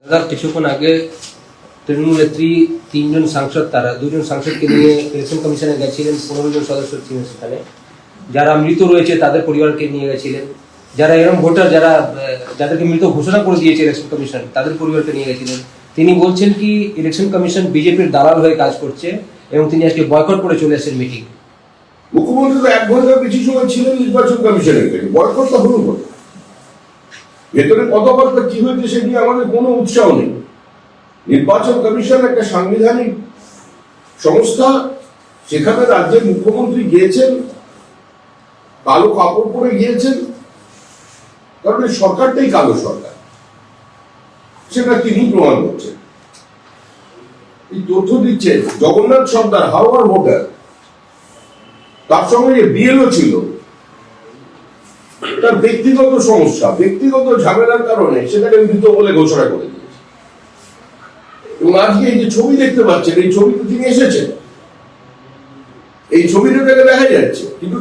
দাদা কিছুক্ষণ আগে তৃণমূল নেত্রী তিনজন সাংসদ তারা দুজন সাংসদকে নিয়ে ইলেকশন কমিশনে গেছিলেন, 15 জন সদস্য ছিলেন সেখানে। যারা মৃত রয়েছে তাদের পরিবারকে নিয়ে গেছিলেন, যারা এরকম ভোটার যাদেরকে মৃত ঘোষণা করে দিয়েছে ইলেকশন কমিশন তাদের পরিবারকে নিয়ে গেছিলেন। তিনি বলছেন কি ইলেকশন কমিশন বিজেপির দালাল হয়ে কাজ করছে এবং তিনি আজকে বয়কট করে চলে আসেন মিটিং। মুখ্যমন্ত্রী তো 1 ঘন্টার বেশি সময় ছিলেন নির্বাচন কমিশনের কাছে, বয়কট তো হলো না। ভেতরে কথাবার্তা কি হয়েছে সে নিয়ে আমাদের কোনো উৎসাহ নেই। নির্বাচন কমিশন একটা সাংবিধানিক সংস্থা, সেখানে রাজ্যের মুখ্যমন্ত্রী গিয়েছেন, কালো কাপড় পরে গিয়েছেন, কারণ এই সরকারটাই কালো সরকার, সেটা তিনি প্রমাণ করছেন। এই তথ্য দিচ্ছে জগন্নাথ সর্দার হাওড়ার ভোটার, তার সঙ্গে যে বিএলও ছিল, তার ব্যক্তিগত সমস্যা, ব্যক্তিগত ঝামেলার কারণে সেটাকে মৃত বলে ঘোষণা করে দিয়েছে। এবং আজকে এই যে ছবি দেখতে পাচ্ছেন, এই ছবিতে তিনি এসেছেন, এই ছবিটা দেখা যাচ্ছে, কিন্তু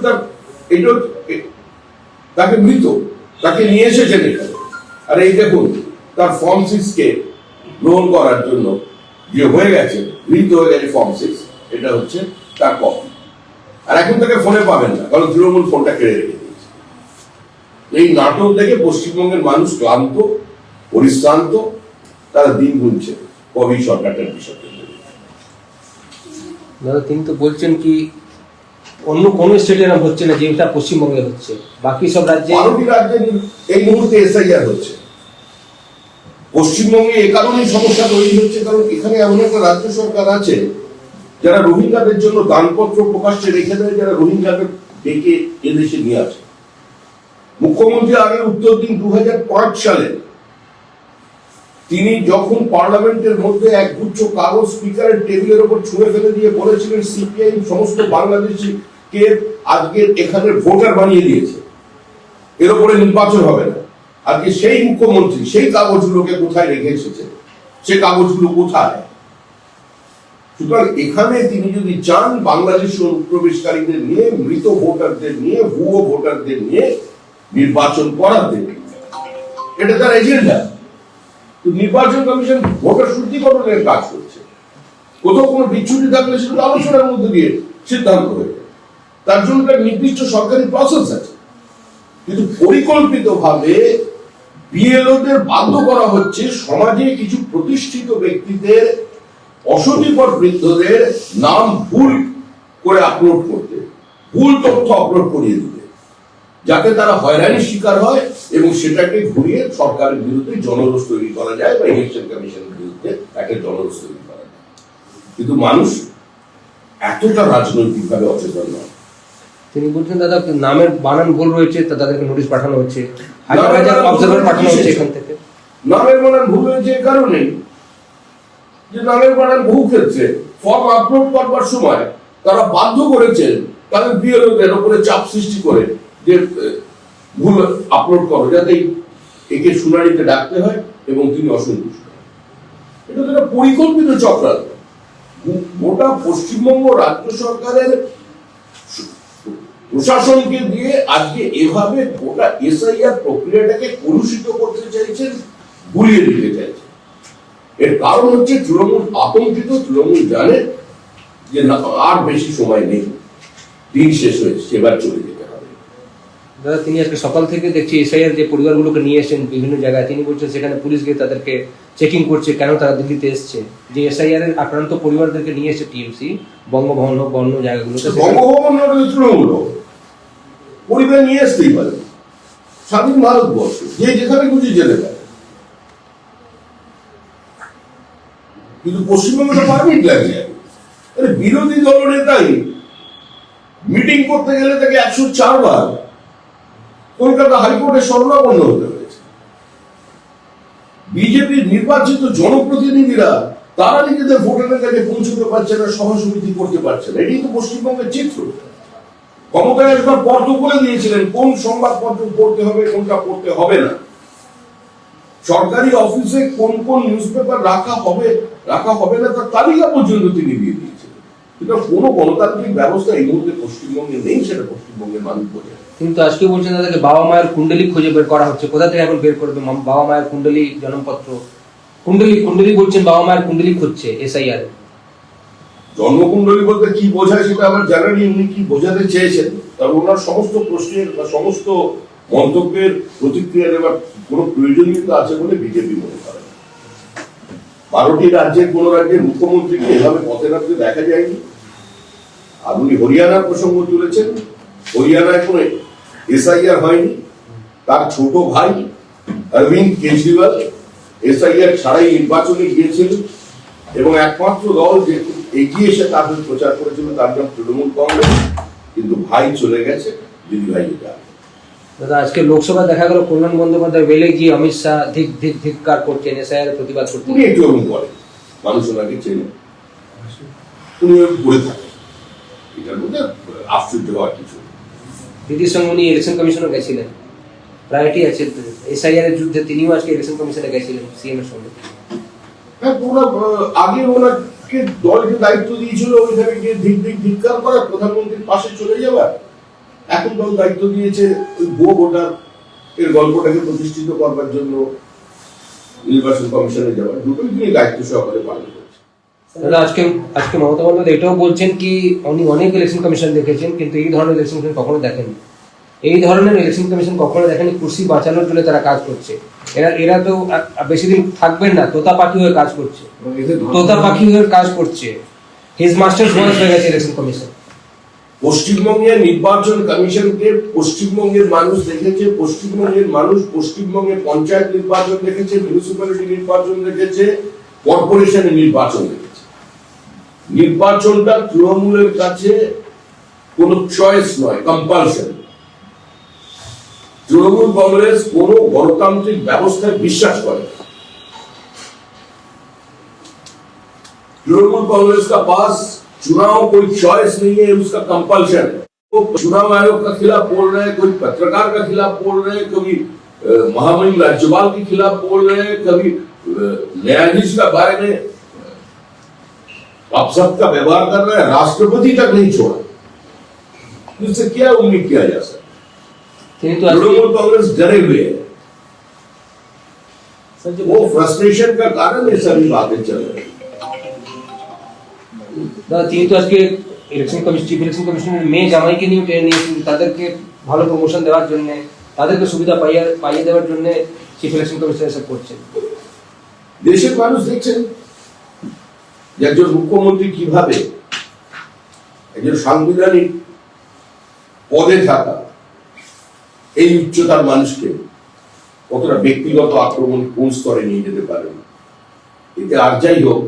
তাকে মৃত, তাকে নিয়ে এসেছেন এখানে। আর এই দেখুন তার ফর্ম 6 কে গ্রহণ করার জন্য যে হয়ে গেছে, মৃত হয়ে গেছে ফর্ম 6, এটা হচ্ছে তার কপি। আর এখন তাকে ফোনে পাবেন না, কারণ তৃণমূল ফোনটা কেড়ে রেখে দিয়েছে। এই নাটক দেখে পশ্চিমবঙ্গের মানুষ ক্লান্ত, পরিশ্রান্ত, তারা দিন গুনছে কবি সরকারটার বিষয়টা। দাদা তিনি তো বলছেন কি অন্য কোন স্টেটে এরকম হচ্ছে না যেটা পশ্চিমবঙ্গে হচ্ছে, বাকি সব রাজ্যে 12টি রাজ্যে এই মুহূর্তে এসআইআর হচ্ছে। পশ্চিমবঙ্গে এ কারণেই সমস্যা তৈরি হচ্ছে, কারণ এখানে এমন একটা রাজ্য সরকার আছে যারা রোহিঙ্গাদের জন্য দানপত্র প্রকাশ্যে রেখে দেয়, যারা রোহিঙ্গাদের ডেকে এদেশে নিয়ে আসে। মুখ্যমন্ত্রী আগে উত্তর দিন 2005 সালে তিনি যখন পার্লামেন্টের মধ্যে এক গুচ্ছ কাগজ স্পিকারের টেবিলের উপর ছুঁড়ে ফেলে দিয়ে বলেছিলেন সিপিআইএম সমস্ত বাংলাদেশিকে আজকে এখানে ভোটার বানিয়ে দিয়েছে, এর উপরে নির্বাচন হবে না। আজকে সেই মুখ্যমন্ত্রী সেই কাগজগুলোকে কোথায় রেখে এসেছে, সে কাগজগুলো কোথায়? সুতরাং এখানে তিনি যদি চান বাংলাদেশি অনুপ্রবেশকারীদের নিয়ে, মৃত ভোটারদের নিয়ে, ভুয়ো ভোটারদের নিয়ে নির্বাচন করাতে, এটা তার এজেন্ডা। তো নির্বাচন কমিশন ভোটার শুদ্ধিকরণের কাজ করছে। কোথাও কোনো বিচ্যুতি থাকলে সেটা আলোচনার মধ্যে দিয়ে সিদ্ধান্ত হয়ে যায়। তার জন্য একটা নির্দিষ্ট সরকারি প্রসেস আছে, কিন্তু পরিকল্পিতভাবে বিএলওদের বাধ্য করা হচ্ছে সমাজে কিছু প্রতিষ্ঠিত ব্যক্তিদের, অসতিপর বৃদ্ধদের নাম ভুল করে আপলোড করতে, ভুল তথ্য আপলোড করিয়ে দিতে, যাতে তারা হয়রানির শিকার হয় এবং সেটাকে ঘুরিয়ে সরকারের বিরুদ্ধে জনরোষ তৈরি করা যায় বা ইলেকশন কমিশনের বিরুদ্ধে একটা জনরোষ তৈরি করা যায়। কিন্তু মানুষ এতটা রাজনৈতিকভাবে অচেতন নয়। তিনি বলছেন দাদা নামের বানান ভুল রয়েছে, তাদেরকে নোটিশ পাঠানো হচ্ছে, হাজার হাজার অবজারভার পাঠানো হচ্ছে এখান থেকে। নামের বানান ভুল হয়েছে এ কারণে যে নামের বানান বহু ক্ষেত্রে ফর্ম আপলোড করবার সময় তারা বাধ্য করেছেন তাদের বিএলওদের উপরে চাপ সৃষ্টি করে যে ভুল আপলোড করো, যাতে একে শুনানিতে ডাকতে হয় এবং তিনি অসন্তুষ্ট। এটা তো একটা পরিকল্পিত চক্রান্ত। গোটা পশ্চিমবঙ্গ রাজ্য সরকারের প্রশাসনকে দিয়ে আজকে এভাবে গোটা এসআইআর প্রক্রিয়াটাকে কলুষিত করতে চাইছেন, গুলিয়ে দিতে চাইছেন। এর কারণ হচ্ছে তৃণমূল আতঙ্কিত, তৃণমূল জানে যে আর বেশি সময় নেই, দিন শেষ হয়েছে, এবার চলে যেতে হবে। দাদা তিনি আজকে সকাল থেকে দেখছি এসআইআর যে পরিবারগুলোকে নিয়ে এসেছেন বিভিন্ন জায়গায়, তিনি বলছেন সেখানে পুলিশ গিয়ে তাদেরকে চেকিং করছে কেন তারা দিল্লিতে এসছে। যে এসআইআর এর আক্রান্ত পরিবারদেরকে নিয়ে এসেছে টিএমসি, বঙ্গভবন হোক অন্য জায়গাগুলোতে, বঙ্গভবন তৃণমূল পরিবার নিয়ে আসতেই পারে, স্বাধীন ভারতবর্ষ, যে যেখানে খুশি যেতে পারে। কিন্তু পশ্চিমবঙ্গে পারমিট লাগে। বিরোধী দল নেতাই মিটিং করতে গেলে তাকে 104 বার কলকাতা হাইকোর্টে শরণাপন্ন হতে হয়েছে। বিজেপির নির্বাচিত জনপ্রতিনিধিরা তারা নিজেদের ভোটারের কাছে পৌঁছতে পারছে না, সভা সমিতি করতে পারছে না। এটাই তো পশ্চিমবঙ্গের চিত্র। ক্ষমতায় আসবার পর তো বলে দিয়েছিলেন কোন সংবাদপত্র পড়তে হবে, কোনটা পড়তে হবে না। সরকারি অফিসে কোন কোন নিউজ পেপার রাখা হবে না তার তালিকা পর্যন্ত তিনি দিয়ে দিয়েছেন। কিন্তু কোনো গণতান্ত্রিক ব্যবস্থা এই মুহূর্তে পশ্চিমবঙ্গে নেই, সেটা পশ্চিমবঙ্গের মানুষ বোঝে। কিন্তু আজকে বলছেন তাদেরকে বাবা মায়ের কুণ্ডলী খুঁজে বের করা হচ্ছে, কোথা থেকে এখন বের করবে বাবা মায়ের কুণ্ডলী, জন্মপত্র, কুণ্ডলী বলছেন, বাবা মায়ের কুণ্ডলী খুঁজছে এসআইআর। জন্মকুণ্ডলী বলতে কি বোঝায় সেটা আমার জানা নেই, উনি কি বোঝাতে চেয়েছেন। তবে ওনার সমস্ত প্রশ্নের বা সমস্ত মন্তব্যের প্রতিক্রিয়া দেওয়ার কোনো প্রয়োজনীয়তা আছে বলে বিজেপি মনে করে না। 12টি রাজ্যের কোন রাজ্যের মুখ্যমন্ত্রীকে এভাবে পথে নামতে দেখা যায়নি। আর উনি হরিয়ানার প্রসঙ্গ তুলেছেন। হরিয়ানায় কোনো এসআইআর হয়নি। তার ছোট ভাই অরবিন্দ কেজরিওয়াল এসআইআর ছাড়াই নির্বাচনে গিয়েছিলেন এবং একমাত্র দল যে এগিয়ে এসে তাদের প্রচার করেছিল তার নাম তৃণমূল কংগ্রেস। কিন্তু ভাই চলে গেছে, দিদি ভাই যাবে। দাদা, আজকে লোকসভা দেখা গেল কল্যাণ বন্দ্যোপাধ্যায় বেলে গিয়ে অমিত শাহ ধিক্কার করছেন, এসআইআর প্রতিবাদ করছেন। উনি একটু এরকম করেন, মানুষ ওনাকে চেনে, উনি করে থাকেন, এটার মধ্যে আশ্চর্য হওয়ার কিছু। দিদির সঙ্গে উনি ইলেকশন কমিশনে গেছিলেন, প্রায়োরিটি আছে এসআইআর এর যুদ্ধে, তিনিও আজকে ইলেকশন কমিশনে গেছিলেন সিএম এর সঙ্গে। হ্যাঁ, আগে ওনাকে দলকে দায়িত্ব দিয়েছিল ওইখানে গিয়ে ধিক্কার করার, প্রধানমন্ত্রীর পাশে চলে যাওয়ার। এখন দল দায়িত্ব দিয়েছে ওই ভুয়ো ভোটার এর গল্পটাকে প্রতিষ্ঠিত করবার জন্য নির্বাচন কমিশনে যাওয়ার। দুটোই তিনি দায়িত্ব সহকারে পালন করেছেন। দাদা, আজকে মমতা বন্দ্যোপাধ্যায় এটাও বলছেন কি উনি অনেক ইলেকশন কমিশন দেখেছেন কিন্তু এই ধরনের ইলেকশন কমিশন কখনো দেখেননি। এই ধরনের ইলেকশন কমিশন কখনো দেখেনি, কুর্সি বাঁচানোর জন্য তারা কাজ করছে। এরা তো বেশি দিন থাকবেন না, তোতা পাখি হয়ে কাজ করছে, হিজ মাস্টার্স ভয়েস হয়ে গেছে ইলেকশন কমিশন। পশ্চিমবঙ্গের নির্বাচন কমিশনকে পশ্চিমবঙ্গের মানুষ দেখেছে, পশ্চিমবঙ্গের মানুষ পশ্চিমবঙ্গে পঞ্চায়েত নির্বাচন দেখেছে, মিউনিসিপ্যালিটি নির্বাচন দেখেছে, কর্পোরেশনের নির্বাচন দেখেছে। নির্বাচনটা তৃণমূলের কাছে কোনো চয়েস নয়, কম্পালশন। তৃণমূল কংগ্রেস কোন গণতান্ত্রিক ব্যবস্থায় বিশ্বাস করে না। तृणमूल कांग्रेस का पास चुनाव कोई चॉइस नहीं है, उसका कंपल्शन है। वो चुनाव आयोग का खिलाफ बोल रहे हैं, कोई पत्रकार का खिलाफ बोल रहे हैं, कभी महामहिम राज्यपाल के खिलाफ बोल रहे हैं, कभी न्यायाधीश का बारे में अपशब्द का व्यवहार कर रहे हैं, राष्ट्रपति तक नहीं छोड़ा। इससे क्या उम्मीद किया जा सकता? तृणमूल कांग्रेस डरे हुए है, वो फ्रस्ट्रेशन का कारण ये सभी बातें चल रही है। তিনি তো আজকে চিফ ইলেকশন কমিশনের মেয়ে জামাইকে নিয়ে ট্রেন নিয়েছেন, তাদেরকে ভালো প্রমোশন দেওয়ার জন্য, তাদেরকে সুবিধা পাইয়ে দেওয়ার জন্য চিফ ইলেকশন কমিশনার এসব করছেন। দেশের মানুষ দেখছেন যে একজন মুখ্যমন্ত্রী কিভাবে একজন সাংবিধানিক পদে থাকা এই উচ্চতার মানুষকে কতটা ব্যক্তিগত আক্রমণ কোন স্তরে নিয়ে যেতে পারেন। এতে আর যাই হোক,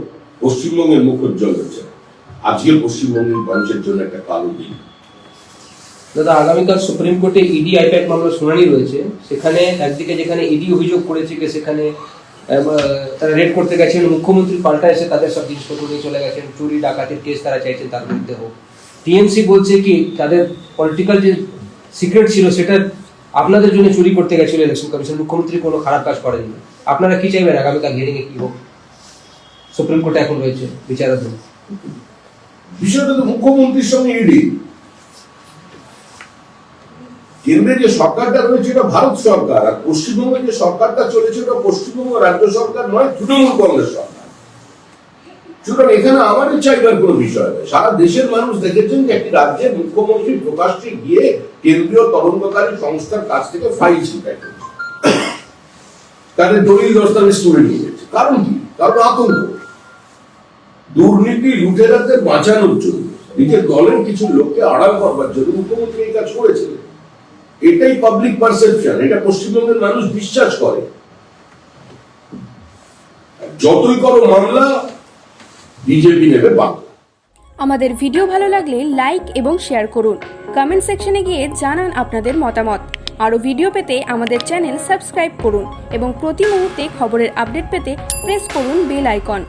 পশ্চিমবঙ্গের মুখ উজ্জ্বল হচ্ছে। আজকে পশ্চিমবঙ্গের মানুষের জন্য একটা কালো দিন। দাদা, আগামীকাল সুপ্রিম কোর্টে ইডি আইপ্যাক মামলা শুনানি রয়েছে। সেখানে একদিকে যেখানে ইডি অভিযোগ করেছে যে সেখানে তারা রেড করতে গেছেন, মুখ্যমন্ত্রী পাল্টা এসে তাদের সব জিনিসপত্র নিয়ে চলে গেছেন, চুরি ডাকাতির কেস তারা চাইছেন তার বিরুদ্ধে হোক। টিএমসি বলছে কি তাদের পলিটিক্যাল যে সিক্রেট ছিল সেটা আপনাদের জন্য চুরি করতে গেছিল ইলেকশন কমিশন, মুখ্যমন্ত্রী কোনো খারাপ কাজ করেননি। আপনারা কি চাইবেন আগামীকাল হিয়ারিং এ কি হোক? সুপ্রিম কোর্টে এখন রয়েছে বিচারাধীন। বিষয়টা তো মুখ্যমন্ত্রীর সঙ্গে ইডি, কেন্দ্রে যে সরকারটা রয়েছে এটা ভারত সরকার, আর পশ্চিমবঙ্গে যে সরকারটা চলেছে এটা পশ্চিমবঙ্গ রাজ্য সরকার নয়, তৃণমূল কংগ্রেস সরকার। সুতরাং এখানে আমাদের চাইবার কোনো বিষয় নয়। সারা দেশের মানুষ দেখেছেন যে একটি রাজ্যের মুখ্যমন্ত্রী প্রকাশ্যে গিয়ে কেন্দ্রীয় তদন্তকারী সংস্থার কাছ থেকে ফাইল ছিনতাই করেছে, তাদের দলিল দস্তাবেজ তুলে নিয়ে গেছে। কারণ কি? কারণ আতঙ্ক, দুর্নীতি লুটেরাদের বাঁচানোর জন্য, নিজের দলের কিছু লোককে আড়াল করবার জন্য মুখ্যমন্ত্রী এই কাজ করেছিলেন। এটাই পাবলিক পারসেপশন, এটা পশ্চিমবঙ্গের মানুষ বিশ্বাস করে। যতই করো মামলা, বিজেপি নেবে বাংলা। আমাদের ভিডিও ভালো লাগলে লাইক এবং শেয়ার করুন। কমেন্ট সেকশনে গিয়ে জানান আপনাদের মতামত। আরও ভিডিও পেতে আমাদের চ্যানেল সাবস্ক্রাইব করুন এবং প্রতি মুহূর্তে খবরের আপডেট পেতে প্রেস করুন বেল আইকন।